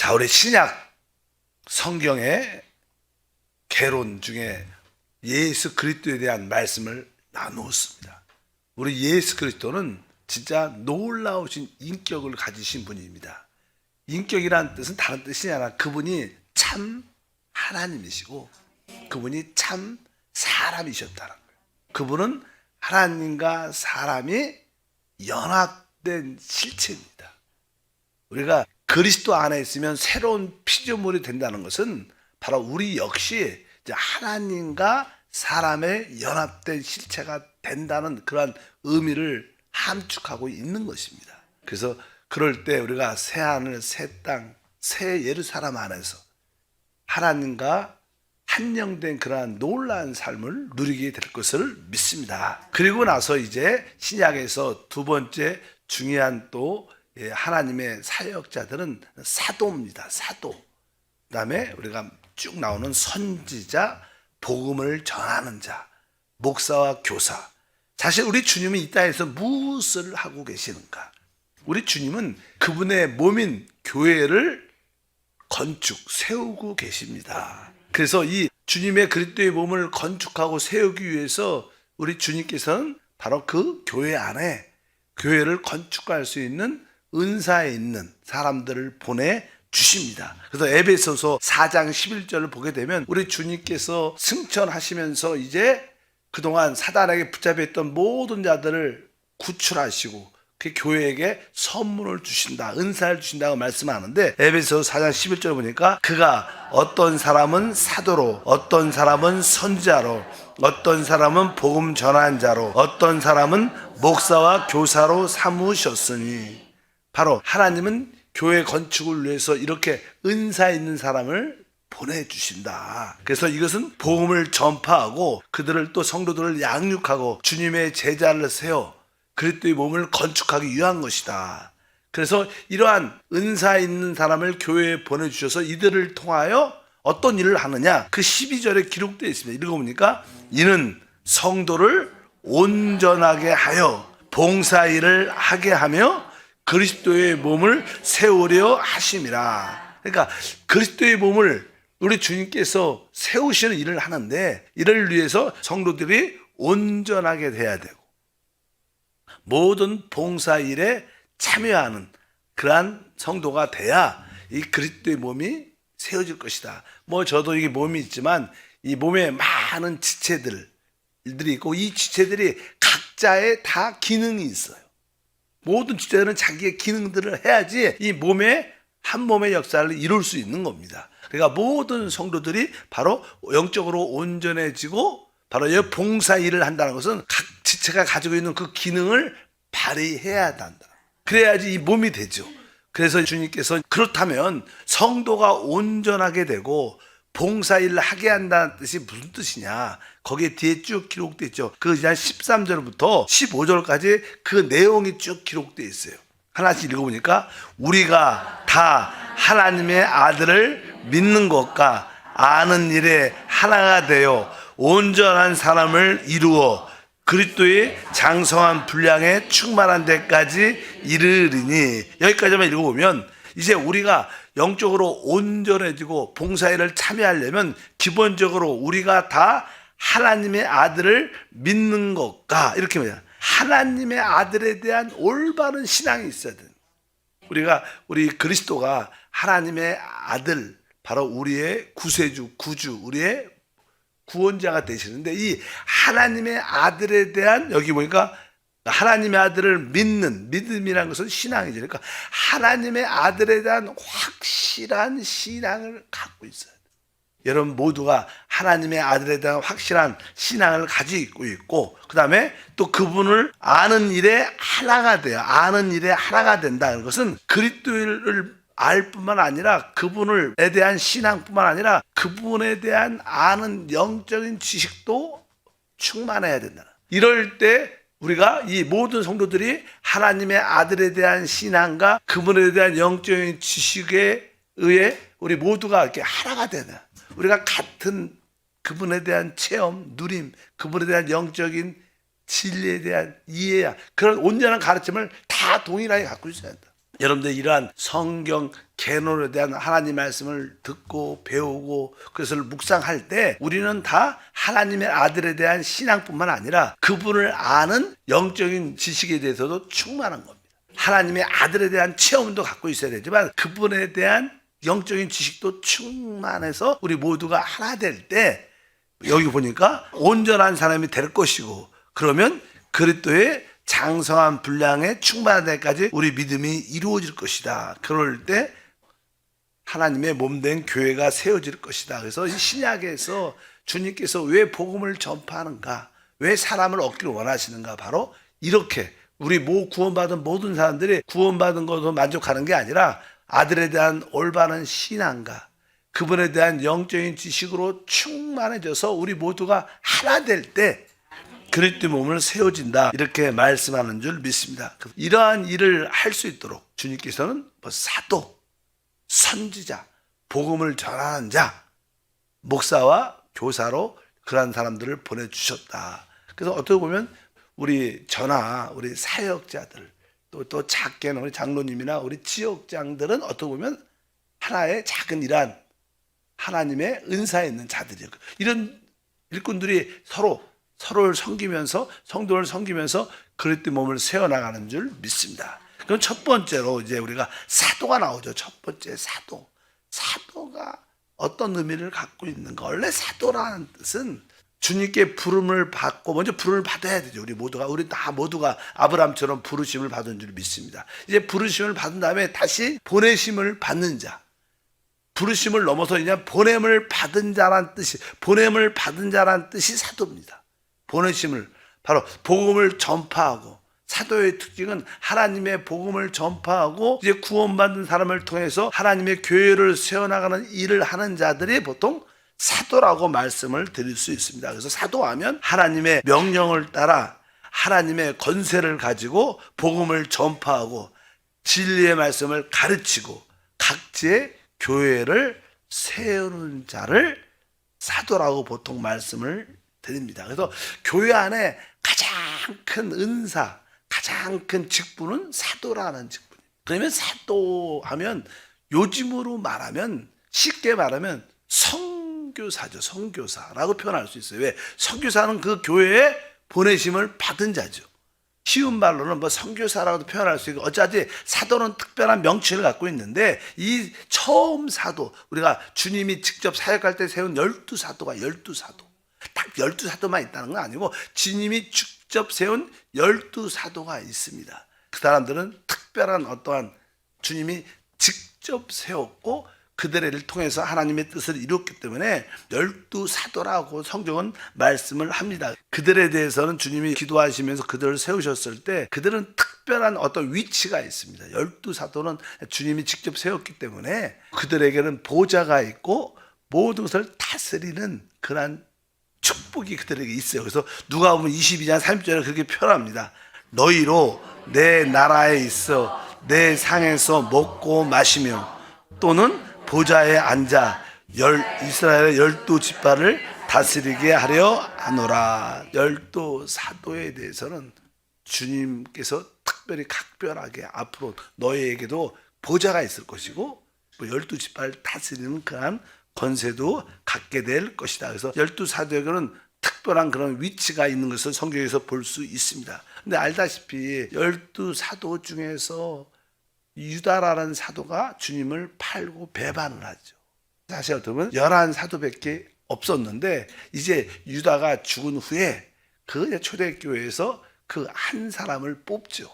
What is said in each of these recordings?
자, 우리 신약 성경의 개론 중에 예수 그리스도에 대한 말씀을 나누었습니다. 우리 예수 그리스도는 진짜 놀라우신 인격을 가지신 분입니다. 인격이란 뜻은 다른 뜻이 아니라 그분이 참 하나님이시고 그분이 참 사람이셨다는 거예요. 그분은 하나님과 사람이 연합된 실체입니다. 우리가 그리스도 안에 있으면 새로운 피조물이 된다는 것은 바로 우리 역시 이제 하나님과 사람의 연합된 실체가 된다는 그러한 의미를 함축하고 있는 것입니다. 그래서 그럴 때 우리가 새 하늘, 새 땅, 새 예루살렘 안에서 하나님과 한영된 그러한 놀라운 삶을 누리게 될 것을 믿습니다. 그리고 나서 이제 신약에서 두 번째 중요한 또 하나님의 사역자들은 사도입니다. 사도. 그 다음에 우리가 쭉 나오는 선지자, 복음을 전하는 자, 목사와 교사. 사실 우리 주님은 이 땅에서 무엇을 하고 계시는가? 우리 주님은 그분의 몸인 교회를 건축, 세우고 계십니다. 그래서 이 주님의 그리스도의 몸을 건축하고 세우기 위해서 우리 주님께서는 바로 그 교회 안에 교회를 건축할 수 있는 은사에 있는 사람들을 보내주십니다. 그래서 에베소서 4장 11절을 보게 되면 우리 주님께서 승천하시면서 이제 그동안 사단에게 붙잡혀 있던 모든 자들을 구출하시고 그 교회에게 선물을 주신다, 은사를 주신다고 말씀하는데 에베소서 4장 11절 보니까 그가 어떤 사람은 사도로, 어떤 사람은 선지자로, 어떤 사람은 복음 전한 자로, 어떤 사람은 목사와 교사로 삼으셨으니 바로 하나님은 교회 건축을 위해서 이렇게 은사 있는 사람을 보내주신다. 그래서 이것은 복음을 전파하고 그들을 또 성도들을 양육하고 주님의 제자를 세워 그리스도의 몸을 건축하기 위한 것이다. 그래서 이러한 은사 있는 사람을 교회에 보내주셔서 이들을 통하여 어떤 일을 하느냐? 그 12절에 기록되어 있습니다. 읽어보니까 이는 성도를 온전하게 하여 봉사일을 하게 하며 그리스도의 몸을 세우려 하심이라. 그러니까 그리스도의 몸을 우리 주님께서 세우시는 일을 하는데 이를 위해서 성도들이 온전하게 돼야 되고 모든 봉사일에 참여하는 그러한 성도가 돼야 이 그리스도의 몸이 세워질 것이다. 저도 이게 몸이 있지만 이 몸에 많은 지체들이 있고 이 지체들이 각자의 다 기능이 있어요. 모든 지체들은 자기의 기능들을 해야지 이 몸의 한 몸의 역사를 이룰 수 있는 겁니다. 그러니까 모든 성도들이 바로 영적으로 온전해지고 바로 이 봉사 일을 한다는 것은 각 지체가 가지고 있는 그 기능을 발휘해야 한다. 그래야지 이 몸이 되죠. 그래서 주님께서 그렇다면 성도가 온전하게 되고 봉사일을 하게 한다는 뜻이 무슨 뜻이냐? 거기에 뒤에 쭉 기록되어 있죠. 그 13절부터 15절까지 그 내용이 쭉 기록되어 있어요. 하나씩 읽어보니까 우리가 다 하나님의 아들을 믿는 것과 아는 일에 하나가 되어 온전한 사람을 이루어 그리스도의 장성한 분량에 충만한 데까지 이르리니. 여기까지만 읽어보면 이제 우리가 영적으로 온전해지고 봉사일을 참여하려면 기본적으로 우리가 다 하나님의 아들을 믿는 것과 이렇게 말해요. 하나님의 아들에 대한 올바른 신앙이 있어야 돼요. 우리 그리스도가 하나님의 아들, 바로 우리의 구세주, 구주, 우리의 구원자가 되시는데 이 하나님의 아들에 대한 여기 보니까 하나님의 아들을 믿는 믿음이라는 것은 신앙이죠. 그러니까 하나님의 아들에 대한 확실한 신앙을 갖고 있어야 돼요. 여러분 모두가 하나님의 아들에 대한 확실한 신앙을 가지고 있고 그 다음에 또 그분을 아는 일에 하나가 돼요. 아는 일에 하나가 된다는 것은 그리스도를 알 뿐만 아니라 그분에 대한 신앙뿐만 아니라 그분에 대한 아는 영적인 지식도 충만해야 된다. 이럴 때 우리가 이 모든 성도들이 하나님의 아들에 대한 신앙과 그분에 대한 영적인 지식에 의해 우리 모두가 이렇게 하나가 되는 우리가 같은 그분에 대한 체험, 누림, 그분에 대한 영적인 진리에 대한 이해야 그런 온전한 가르침을 다 동일하게 갖고 있어야 한다. 여러분들 이러한 성경 개론에 대한 하나님 말씀을 듣고 배우고 그것을 묵상할 때 우리는 다 하나님의 아들에 대한 신앙뿐만 아니라 그분을 아는 영적인 지식에 대해서도 충만한 겁니다. 하나님의 아들에 대한 체험도 갖고 있어야 되지만 그분에 대한 영적인 지식도 충만해서 우리 모두가 하나 될 때 여기 보니까 온전한 사람이 될 것이고 그러면 그리스도의 장성한 분량에 충만한 데까지 우리 믿음이 이루어질 것이다. 그럴 때 하나님의 몸된 교회가 세워질 것이다. 그래서 이 신약에서 주님께서 왜 복음을 전파하는가? 왜 사람을 얻기를 원하시는가? 바로 이렇게 우리 구원받은 모든 사람들이 구원받은 것으로 만족하는 게 아니라 아들에 대한 올바른 신앙과 그분에 대한 영적인 지식으로 충만해져서 우리 모두가 하나 될 때 그리스도의 몸을 세워진다 이렇게 말씀하는 줄 믿습니다. 이러한 일을 할 수 있도록 주님께서는 사도, 선지자, 복음을 전하는 자, 목사와 교사로 그러한 사람들을 보내주셨다. 그래서 어떻게 보면 우리 우리 사역자들 또 작게는 우리 장로님이나 우리 지역장들은 어떻게 보면 하나의 작은 이러한 하나님의 은사에 있는 자들이에요. 이런 일꾼들이 서로를 섬기면서 성도를 섬기면서 그리스도의 몸을 세워나가는 줄 믿습니다. 그럼 첫 번째로 이제 우리가 사도가 나오죠. 첫 번째 사도가 어떤 의미를 갖고 있는가? 원래 사도라는 뜻은 주님께 부름을 받고 먼저 부름을 받아야 되죠. 우리 다 모두가 아브라함처럼 부르심을 받은 줄 믿습니다. 이제 부르심을 받은 다음에 다시 보내심을 받는 자. 부르심을 넘어서 그냥 보냄을 받은 자란 뜻이 사도입니다. 보내심을 바로 복음을 전파하고 사도의 특징은 하나님의 복음을 전파하고 이제 구원받은 사람을 통해서 하나님의 교회를 세워나가는 일을 하는 자들이 보통 사도라고 말씀을 드릴 수 있습니다. 그래서 사도하면 하나님의 명령을 따라 하나님의 권세를 가지고 복음을 전파하고 진리의 말씀을 가르치고 각지의 교회를 세우는 자를 사도라고 보통 말씀을 드립니다. 그래서 교회 안에 가장 큰 은사, 가장 큰 직분은 사도라는 직분입니다. 그러면 사도하면 요즘으로 말하면 쉽게 말하면 선교사죠. 선교사라고 표현할 수 있어요. 왜? 선교사는 그 교회에 보내심을 받은 자죠. 쉬운 말로는 선교사라고도 표현할 수 있고 어차피 사도는 특별한 명칭을 갖고 있는데 이 처음 사도 우리가 주님이 직접 사역할 때 세운 12사도가 12사도 딱 12사도만 있다는 건 아니고 주님이 직접 세운 12사도가 있습니다. 그 사람들은 특별한 어떠한 주님이 직접 세웠고 그들을 통해서 하나님의 뜻을 이뤘기 때문에 12사도라고 성경은 말씀을 합니다. 그들에 대해서는 주님이 기도하시면서 그들을 세우셨을 때 그들은 특별한 어떤 위치가 있습니다. 12사도는 주님이 직접 세웠기 때문에 그들에게는 보좌가 있고 모든 것을 다스리는 그런 축복이 그들에게 있어요. 그래서 누가복음 22장 30절에 그렇게 표현합니다. 너희로 내 나라에 있어 내 상에서 먹고 마시며 또는 보좌에 앉아 이스라엘의 12지파를 다스리게 하려 하노라. 12사도에 대해서는 주님께서 특별히 각별하게 앞으로 너희에게도 보좌가 있을 것이고 12지파를 다스리는 그런 권세도 갖게 될 것이다. 그래서 12사도에게는 특별한 그런 위치가 있는 것을 성경에서 볼 수 있습니다. 근데 알다시피 12사도 중에서 유다라는 사도가 주님을 팔고 배반을 하죠. 사실 어떻게 보면 11사도밖에 없었는데 이제 유다가 죽은 후에 그 초대교회에서 그 한 사람을 뽑죠.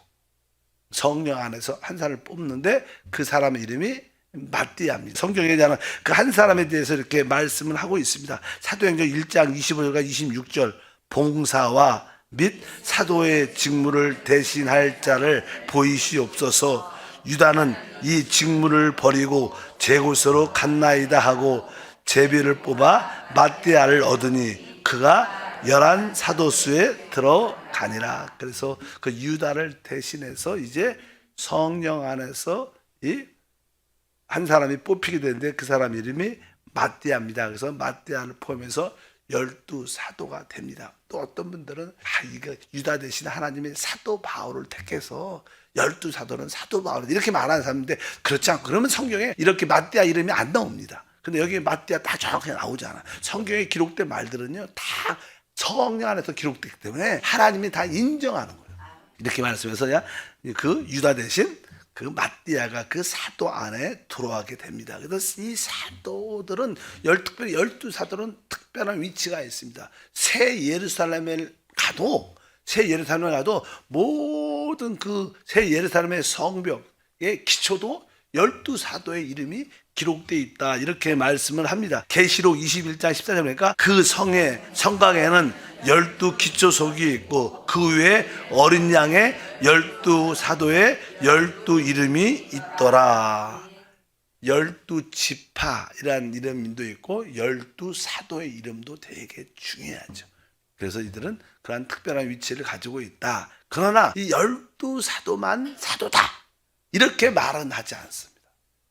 성령 안에서 한 사람을 뽑는데 그 사람의 이름이 마띠아입니다. 성경에 대한 그 한 사람에 대해서 이렇게 말씀을 하고 있습니다. 사도행전 1장 25절과 26절 봉사와 및 사도의 직무를 대신할 자를 보이시옵소서. 유다는 이 직무를 버리고 제 곳으로 갔나이다 하고 제비를 뽑아 마띠아를 얻으니 그가 11사도수에 들어가니라. 그래서 그 유다를 대신해서 이제 성령 안에서 이 한 사람이 뽑히게 되는데 그 사람 이름이 마띠아입니다. 그래서 마띠아를 포함해서 12사도가 됩니다. 또 어떤 분들은 이거 유다 대신 하나님의 사도 바울을 택해서 열두 사도는 사도 바울 이렇게 말하는 사람인데 그렇지 않고 그러면 성경에 이렇게 마띠아 이름이 안 나옵니다. 근데 여기 마띠아 다 정확하게 나오잖아. 성경에 기록된 말들은요 다 성령 안에서 기록되기 때문에 하나님이 다 인정하는 거예요. 이렇게 말씀해서 그 유다 대신 그 마띠아가 그 사도 안에 들어가게 됩니다. 그래서 이 사도들은 특별히 열두 사도는 특별한 위치가 있습니다. 새 예루살렘에 가도 모든 그 새 예루살렘의 성벽의 기초도 열두 사도의 이름이 기록되어 있다 이렇게 말씀을 합니다. 계시록 21장 14절 보니까 그 성의 성곽에는 12기초석이 있고 그 위에 어린 양의 12사도의 12 이름이 있더라. 12지파이라는 이름도 있고 12사도의 이름도 되게 중요하죠. 그래서 이들은 그러한 특별한 위치를 가지고 있다. 그러나 이 12사도만 사도다 이렇게 말은 하지 않습니다.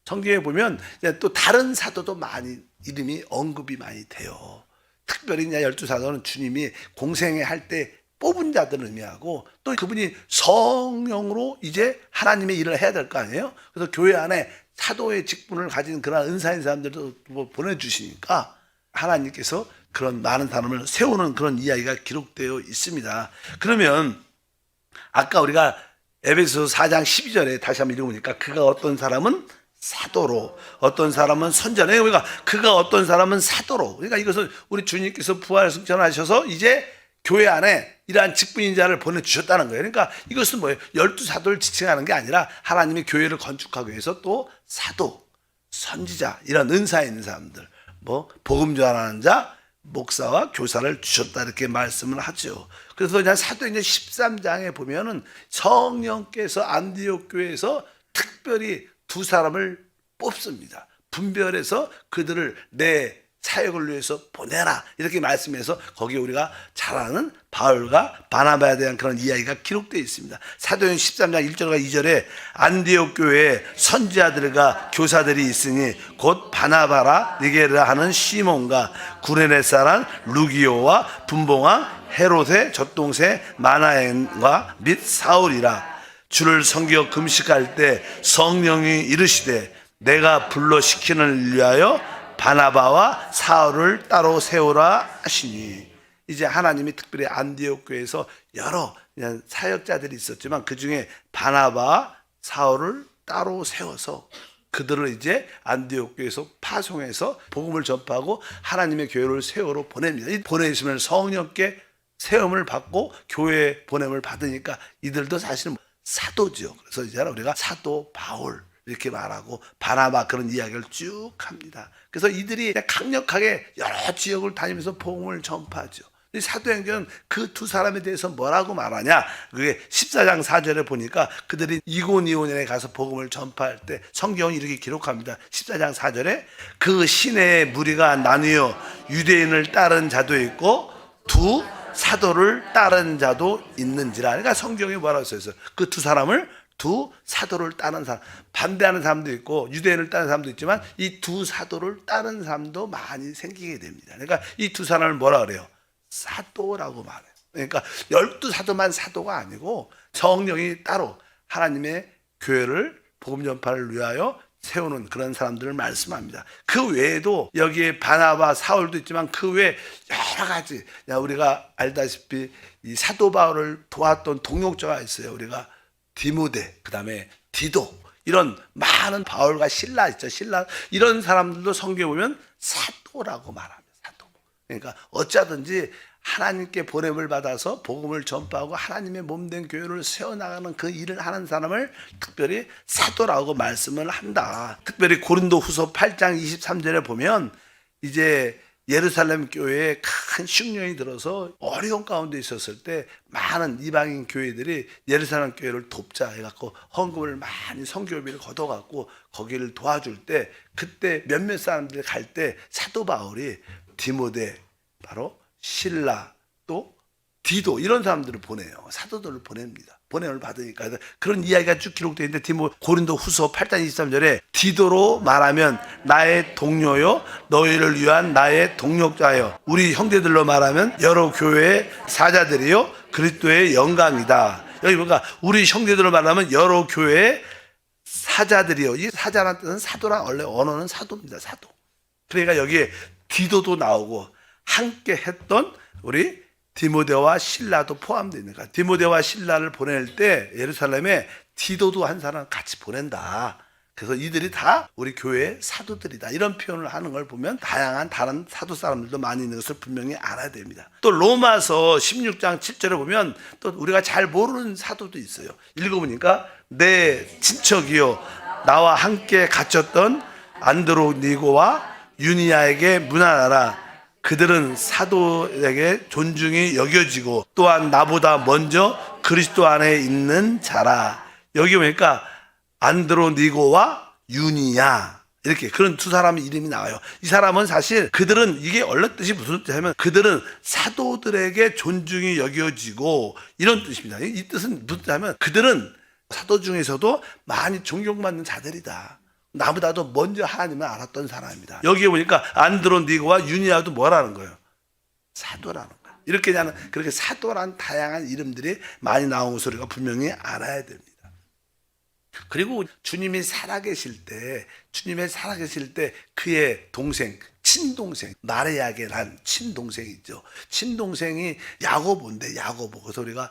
성경에 보면 또 다른 사도도 많이 이름이 언급이 많이 돼요. 특별히 12사도는 주님이 공생애 할 때 뽑은 자들을 의미하고 또 그분이 성령으로 이제 하나님의 일을 해야 될 거 아니에요. 그래서 교회 안에 사도의 직분을 가진 그런 은사인 사람들도 보내주시니까 하나님께서 그런 많은 사람을 세우는 그런 이야기가 기록되어 있습니다. 그러면 아까 우리가 에베소서 4장 12절에 다시 한번 읽어보니까 그가 어떤 사람은 사도로 어떤 사람은 선자로 그러니까 그가 어떤 사람은 사도로 그러니까 이것은 우리 주님께서 부활 승천하셔서 이제 교회 안에 이러한 직분인 자를 보내주셨다는 거예요. 그러니까 이것은 뭐예요? 12사도를 지칭하는 게 아니라 하나님의 교회를 건축하기 위해서 또 사도, 선지자 이런 은사에 있는 사람들 복음 전하는 자, 목사와 교사를 주셨다 이렇게 말씀을 하죠. 그래서 그냥 사도행전 13장에 보면은 성령께서 안디옥 교회에서 특별히 두 사람을 뽑습니다. 분별해서 그들을 내 사역을 위해서 보내라 이렇게 말씀해서 거기에 우리가 잘 아는 바울과 바나바에 대한 그런 이야기가 기록되어 있습니다. 사도행 13장 1절과 2절에 안디옥 교회에 선지자들과 교사들이 있으니 곧 바나바라 니게라 하는 시몬과 구레네 사람 루기오와 분봉왕 헤롯의 젖동생 마나엔과 및 사울이라. 주를 섬겨 금식할 때 성령이 이르시되 내가 불러시키는 위하여 바나바와 사울을 따로 세우라 하시니. 이제 하나님이 특별히 안디옥 교회에서 여러 사역자들이 있었지만 그 중에 바나바와 사울을 따로 세워서 그들을 이제 안디옥 교회에서 파송해서 복음을 전파하고 하나님의 교회를 세우러 보냅니다. 이 보내시면 성령께 세움을 받고 교회에 보냄을 받으니까 이들도 사실은 사도죠. 그래서 이제 우리가 사도 바울 이렇게 말하고 바나바 그런 이야기를 쭉 합니다. 그래서 이들이 강력하게 여러 지역을 다니면서 복음을 전파하죠. 이 사도행전 그 두 사람에 대해서 뭐라고 말하냐? 그게 14장 4절에 보니까 그들이 이고니온에 가서 복음을 전파할 때 성경이 이렇게 기록합니다. 14장 4절에 그 시내의 무리가 나뉘어 유대인을 따른 자도 있고 두 사도를 따른 자도 있는지라. 그러니까 성경에 뭐라고 써있어요? 그 두 사람을 두 사도를 따른 사람, 반대하는 사람도 있고 유대인을 따른 사람도 있지만 이 두 사도를 따른 사람도 많이 생기게 됩니다. 그러니까 이 두 사람을 뭐라 그래요? 사도라고 말해요. 그러니까 12사도만 사도가 아니고 성령이 따로 하나님의 교회를 복음 전파를 위하여 세우는 그런 사람들을 말씀합니다. 그 외에도 여기에 바나바, 사울도 있지만 그 외에 여러 가지 우리가 알다시피 이 사도 바울을 도왔던 동역자가 있어요. 우리가 디모데, 그 다음에 디도 이런 많은 바울과 실라 있죠. 실라 이런 사람들도 성경에 보면 사도라고 말합니다. 사도. 그러니까 어쩌든지 하나님께 보냄을 받아서 복음을 전파하고 하나님의 몸된 교회를 세워나가는 그 일을 하는 사람을 특별히 사도라고 말씀을 한다. 특별히 고린도 후서 8장 23절에 보면 이제 예루살렘 교회에 큰 흉년이 들어서 어려운 가운데 있었을 때 많은 이방인 교회들이 예루살렘 교회를 돕자 해갖고 헌금을 많이 선교비를 걷어갖고 거기를 도와줄 때 그때 몇몇 사람들이 갈 때 사도 바울이 디모데 바로 실라 또 디도 이런 사람들을 보내요. 사도들을 보냅니다. 보냄을 받으니까 그런 이야기가 쭉 기록되어 있는데 고린도 후서 8장 23절에 디도로 말하면 나의 동료요 너희를 위한 나의 동력자요 우리 형제들로 말하면 여러 교회의 사자들이요 그리스도의 영광이다. 여기 뭔가 우리 형제들을 말하면 여러 교회의 사자들이요. 이 사자라는 뜻은 사도란 원래 언어는 사도입니다. 사도. 그러니까 여기에 디도도 나오고 함께 했던 우리 디모데와 실라도 포함되어 있는 거야. 디모데와 실라를 보낼 때 예루살렘에 디도도 한 사람 같이 보낸다. 그래서 이들이 다 우리 교회의 사도들이다. 이런 표현을 하는 걸 보면 다양한 다른 사도 사람들도 많이 있는 것을 분명히 알아야 됩니다. 또 로마서 16장 7절에 보면 또 우리가 잘 모르는 사도도 있어요. 읽어보니까 내 친척이요 나와 함께 갇혔던 안드로니고와 유니아에게 문안하라. 그들은 사도에게 존중이 여겨지고 또한 나보다 먼저 그리스도 안에 있는 자라. 여기 보니까 안드로니고와 유니아 이렇게 그런 두 사람의 이름이 나와요. 이 사람은 사실 그들은 이게 원래 뜻이 무슨 뜻이냐면 그들은 사도들에게 존중이 여겨지고 이런 뜻입니다. 이 뜻은 무슨 뜻이냐면 그들은 사도 중에서도 많이 존경받는 자들이다. 나보다도 먼저 하나님을 알았던 사람입니다. 여기에 보니까 안드로니고와 유니아도 뭐라는 거예요? 사도라는 거예요. 이렇게 나는 그렇게 사도란 다양한 이름들이 많이 나온 것을 우리가 분명히 알아야 됩니다. 그리고 주님이 살아계실 때 그의 동생, 친동생, 마리아게란 친동생이 있죠. 친동생이 야고보인데 야고보. 그래서 우리가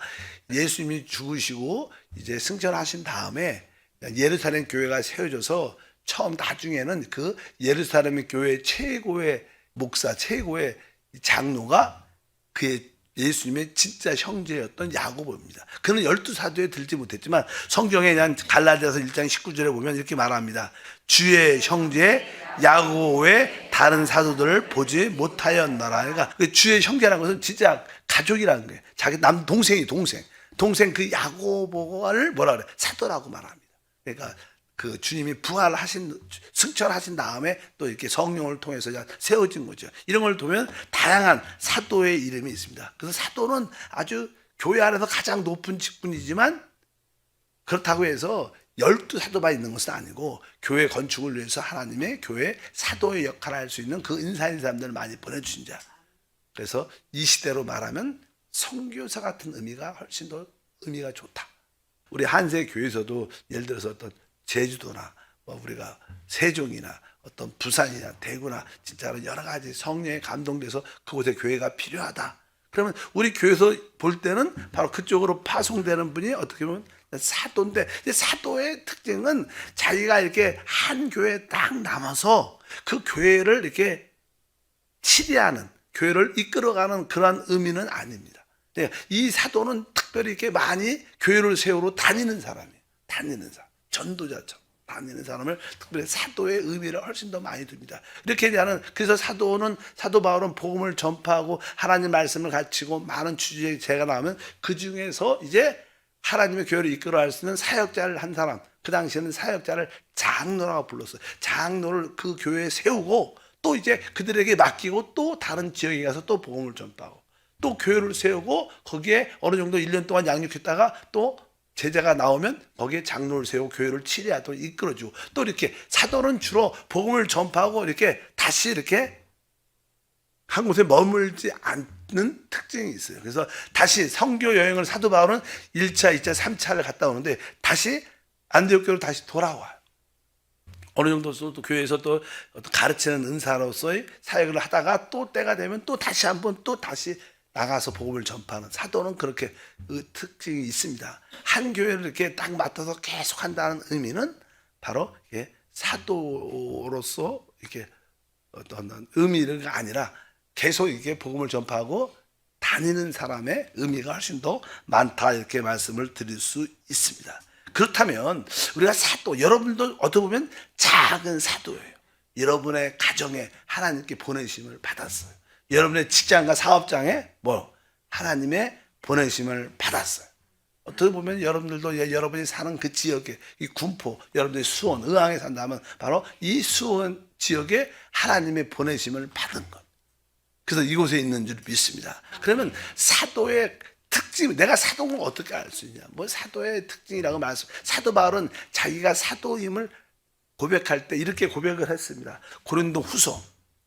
예수님이 죽으시고 이제 승천하신 다음에 예루살렘 교회가 세워져서 처음 나중에는 그 예루살렘 교회 최고의 목사, 최고의 장로가 그의 예수님의 진짜 형제였던 야고보입니다. 그는 12사도에 들지 못했지만 성경에 그냥 갈라디아서 1장 19절에 보면 이렇게 말합니다. 주의 형제 야고보의 다른 사도들을 보지 못하였나라. 그러니까 그 주의 형제라는 것은 진짜 가족이라는 거예요. 자기 남동생이 동생 그 야고보를 뭐라 그래? 사도라고 말합니다. 그러니까 그 주님이 승천하신 다음에 또 이렇게 성령을 통해서 세워진 거죠. 이런 걸 보면 다양한 사도의 이름이 있습니다. 그래서 사도는 아주 교회 안에서 가장 높은 직분이지만 그렇다고 해서 12사도만 있는 것은 아니고 교회 건축을 위해서 하나님의 교회 사도의 역할을 할 수 있는 그 인사인 사람들을 많이 보내주신 자. 그래서 이 시대로 말하면 선교사 같은 의미가 훨씬 더 의미가 좋다. 우리 한세 교회에서도 예를 들어서 어떤 제주도나 우리가 세종이나 어떤 부산이나 대구나 진짜로 여러 가지 성령에 감동돼서 그곳에 교회가 필요하다. 그러면 우리 교회에서 볼 때는 바로 그쪽으로 파송되는 분이 어떻게 보면 사도인데 사도의 특징은 자기가 이렇게 한 교회에 딱 남아서 그 교회를 이렇게 치리하는 교회를 이끌어가는 그러한 의미는 아닙니다. 이 사도는 특별히 이렇게 많이 교회를 세우러 다니는 사람이에요. 전도자처럼 다니는 사람을 특별히 사도의 의미를 훨씬 더 많이 둡니다. 이렇게 하는 그래서 사도 바울은 복음을 전파하고 하나님 말씀을 가르치고 많은 주제의 제가 나오면 그 중에서 이제 하나님의 교회를 이끌어갈 수 있는 사역자를 한 사람, 그 당시에는 사역자를 장로라고 불렀어요. 장로를 그 교회에 세우고 또 이제 그들에게 맡기고 또 다른 지역에 가서 또 복음을 전파하고 또 교회를 세우고 거기에 어느 정도 1년 동안 양육했다가 또 제자가 나오면 거기에 장로를 세우고 교회를 치리하도록 이끌어주고 또 이렇게 사도는 주로 복음을 전파하고 이렇게 다시 이렇게 한 곳에 머물지 않는 특징이 있어요. 그래서 다시 선교 여행을 사도 바울은 1차, 2차, 3차를 갔다 오는데 다시 안디옥 교회로 다시 돌아와요. 어느 정도 또 교회에서 또 가르치는 은사로서의 사역을 하다가 또 때가 되면 또 다시 한번 또 다시 나가서 복음을 전파하는 사도는 그렇게 그 특징이 있습니다. 한 교회를 이렇게 딱 맡아서 계속 한다는 의미는 바로 사도로서 이렇게 어떤 의미가 아니라 계속 이렇게 복음을 전파하고 다니는 사람의 의미가 훨씬 더 많다 이렇게 말씀을 드릴 수 있습니다. 그렇다면 우리가 사도, 여러분도 어떻게 보면 작은 사도예요. 여러분의 가정에 하나님께 보내심을 받았어요. 여러분의 직장과 사업장에 하나님의 보내심을 받았어요. 어떻게 보면 여러분들도 여러분이 사는 그 지역에 이 군포, 여러분들이 수원, 의왕에 산다면 바로 이 수원 지역에 하나님의 보내심을 받은 것. 그래서 이곳에 있는 줄 믿습니다. 그러면 사도의 특징, 내가 사도를 어떻게 알 수 있냐? 사도의 특징이라고 말씀. 사도 바울은 자기가 사도임을 고백할 때 이렇게 고백을 했습니다. 고린도 후서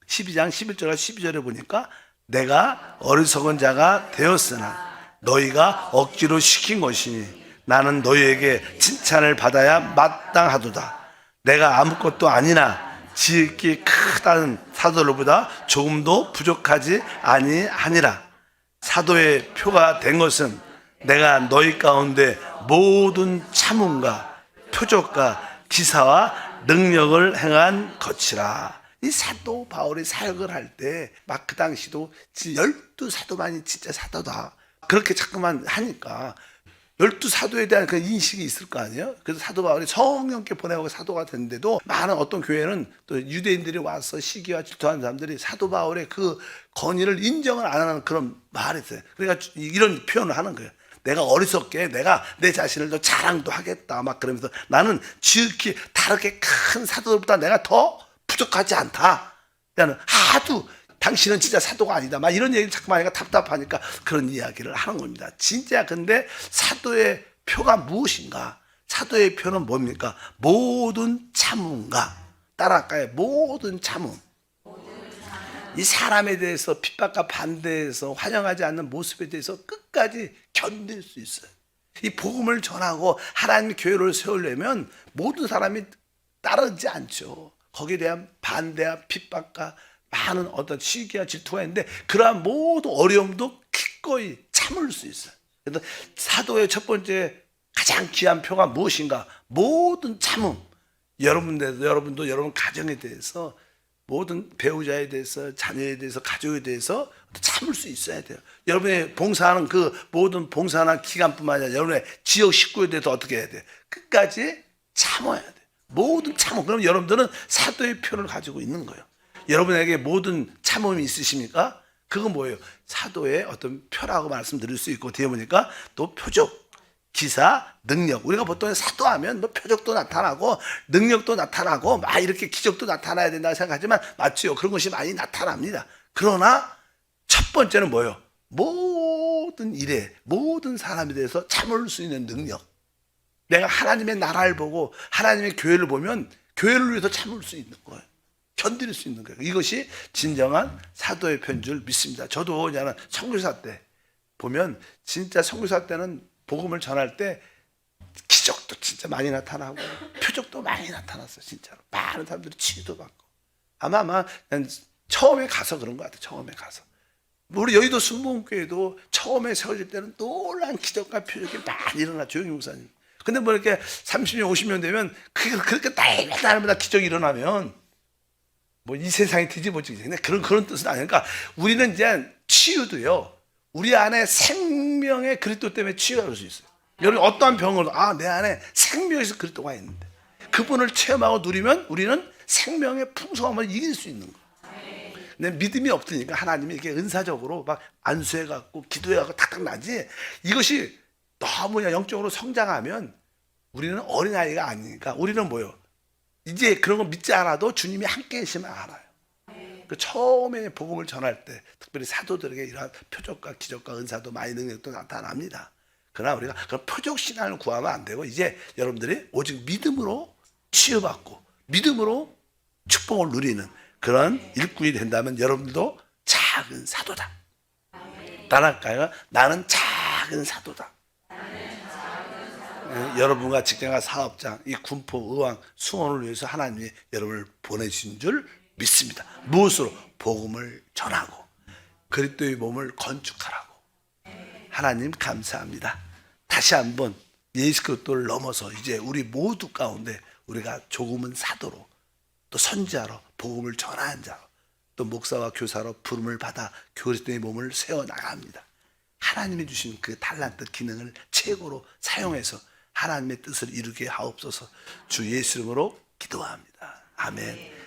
12장 11절과 12절에 보니까 내가 어리석은 자가 되었으나 너희가 억지로 시킨 것이니 나는 너희에게 칭찬을 받아야 마땅하도다. 내가 아무것도 아니나 지극히 크다는 사도들보다 조금도 부족하지 아니하니라. 사도의 표가 된 것은 내가 너희 가운데 모든 참음과 표적과 기사와 능력을 행한 것이라. 이 사도 바울이 사역을 할 때 막 그 당시도 12사도만이 진짜 사도다 그렇게 자꾸만 하니까 12사도에 대한 그 인식이 있을 거 아니에요. 그래서 사도 바울이 성령께 보내고 사도가 됐는데도 많은 어떤 교회는 또 유대인들이 와서 시기와 질투하는 사람들이 사도 바울의 그 권위를 인정을 안 하는 그런 말이 있어요. 그러니까 이런 표현을 하는 거예요. 내가 어리석게 내가 내 자신을 더 자랑도 하겠다 막 그러면서 나는 지극히 다르게 큰 사도들보다 내가 더 부족하지 않다. 나는 하도 당신은 진짜 사도가 아니다. 막 이런 얘기를 자꾸만 하니까 답답하니까 그런 이야기를 하는 겁니다. 진짜 근데 사도의 표가 무엇인가? 사도의 표는 뭡니까? 모든 참음과 따라할까요? 모든 참음. 이 사람에 대해서 핍박과 반대해서 환영하지 않는 모습에 대해서 끝까지 견딜 수 있어요. 이 복음을 전하고 하나님의 교회를 세우려면 모든 사람이 따르지 않죠. 거기에 대한 반대와 핍박과 많은 어떤 시기와 질투가 있는데 그러한 모든 어려움도 기꺼이 참을 수 있어요. 그래서 사도의 첫 번째 가장 귀한 표가 무엇인가? 모든 참음. 여러분도 여러분 가정에 대해서 모든 배우자에 대해서 자녀에 대해서 가족에 대해서 참을 수 있어야 돼요. 여러분의 봉사하는 그 모든 봉사나 기간뿐만 아니라 여러분의 지역 식구에 대해서 어떻게 해야 돼요? 끝까지 참아야 돼요. 모든 참음. 그럼 여러분들은 사도의 표를 가지고 있는 거예요. 여러분에게 모든 참음이 있으십니까? 그건 뭐예요? 사도의 어떤 표라고 말씀드릴 수 있고 뒤에 보니까 또 표적, 기사, 능력. 우리가 보통 사도하면 뭐 표적도 나타나고 능력도 나타나고 막 이렇게 기적도 나타나야 된다고 생각하지만 맞죠? 그런 것이 많이 나타납니다. 그러나 첫 번째는 뭐예요? 모든 일에 모든 사람에 대해서 참을 수 있는 능력. 내가 하나님의 나라를 보고 하나님의 교회를 보면 교회를 위해서 참을 수 있는 거예요. 견딜 수 있는 거예요. 이것이 진정한 사도의 표인 줄 믿습니다. 저도 그냥 선교사 때 보면 진짜 선교사 때는 복음을 전할 때 기적도 진짜 많이 나타나고 표적도 많이 나타났어요. 진짜로 많은 사람들이 치유도 받고 아마 처음에 가서 그런 것 같아요. 처음에 가서 우리 여의도 순복음교회도 처음에 세워질 때는 놀라운 기적과 표적이 많이 일어나 조용히 목사님. 근데 뭐 이렇게 30년 50년 되면 그렇게 날마다 기적이 일어나면 뭐 이 세상이 뒤집어지지. 그런 뜻은 아니니까 우리는 이제 치유도요. 우리 안에 생명의 그리스도 때문에 치유가 될 수 있어요. 여러분 어떠한 병으로도 내 안에 생명에서 그리스도가 있는데 그분을 체험하고 누리면 우리는 생명의 풍성함을 이길 수 있는 거예요. 근데 믿음이 없으니까 하나님이 이렇게 은사적으로 막 안수해갖고 기도해갖고 탁탁 나지. 이것이 너무 영적으로 성장하면 우리는 어린아이가 아니니까 우리는 뭐예요? 이제 그런 거 믿지 않아도 주님이 함께 계시면 알아요. 그 처음에 복음을 전할 때 특별히 사도들에게 이러한 표적과 기적과 은사도 많이 능력도 나타납니다. 그러나 우리가 그런 표적 신앙을 구하면 안 되고 이제 여러분들이 오직 믿음으로 치유받고 믿음으로 축복을 누리는 그런 일꾼이 된다면 여러분들도 작은 사도다. 따라할까요? 나는 작은 사도다. 여러분과 직장과 사업장, 이 군포, 의왕, 수원을 위해서 하나님이 여러분을 보내신 줄 믿습니다. 무엇으로? 복음을 전하고 그리스도의 몸을 건축하라고. 하나님 감사합니다. 다시 한번 예수 그리스도를 넘어서 이제 우리 모두 가운데 우리가 조금은 사도로 또 선지자로 복음을 전하는 자로 또 목사와 교사로 부름을 받아 그리스도의 몸을 세워나갑니다. 하나님이 주신 그 달란트 기능을 최고로 사용해서 하나님의 뜻을 이루게 하옵소서. 주 예수 이름으로 기도합니다. 아멘.